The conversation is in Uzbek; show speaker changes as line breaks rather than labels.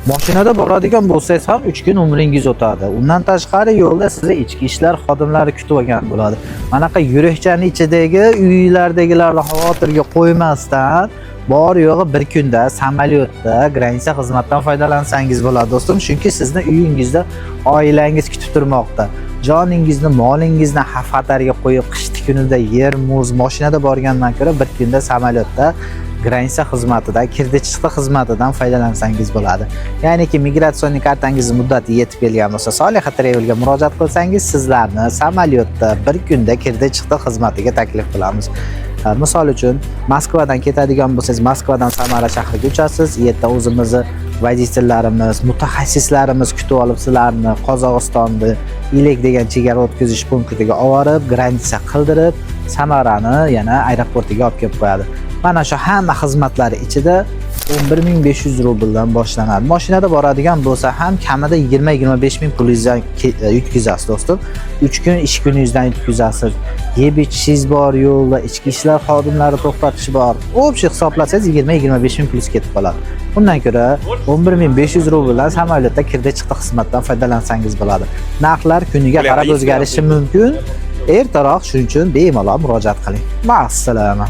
Mashinada boradigan bo'lsangiz ham 3 kun umringiz o'tadi. Undan tashqari yo'lda sizni ichki ishlar xodimlari kutib olgan bo'ladi. Manaqa yurakchaning ichidagi uylardagilarni xavotirga qo'ymasdan bor yo'g'i bir kunda samolyotda granitsa xizmatdan foydalansangiz bo'ladi do'stim, chunki sizni uyingizda oilangiz kutib turmoqda. Joningizni, molingizni xavf-xatarga qo'yib, qishki kunida yer, muz, mashinada borgandan ko'ra bir kunda samolyotda granitsa xizmatidan, kirdi-chiqdi xizmatidan foydalansangiz bo'ladi. Ya'niki migratsion kartangiz muddati yetib kelgan bo'lsa, Soliha Travel'ga murojaat qilsangiz, sizlarni samolyotda bir kunda kirdi-chiqdi xizmatiga taklif qilamiz. Misol uchun, Moskvadan ketadigan bo'lsangiz, Moskvadan Samara shahriga uchasiz. U yerda o'zimizni vodistellarimiz, mutaxassislarimiz kutib olib sizlarni Qozog'istonni Ilek degan chegara o'tkazish punktiga olib, granitsa qildirib, Samarani yana aeroportiga olib kelib qo'yadi. Mana shu hamma xizmatlari ichida 11.500 rubldan boshlanadi. Mashinada boradigan bo'lsa ham kamida 20-25 ming pulingizdan yutkazasiz do'stim. 3 kun ish kuningizdan yutkazasiz. Yeb ichishingiz bor, yo'lda ichki ishlar xodimlari to'xtatish bor. O'bshi hisoblasangiz 20-25 ming pulingiz ketib qoladi. Bundan ko'ra 11.500 rubldan samolyotda kirdi-chiqdi xizmatdan foydalansangiz bo'ladi. Narxlar kuniga qarab o'zgarishi mumkin. Ertaroq shuning uchun bemalol murojaat qiling. Ma'assalama.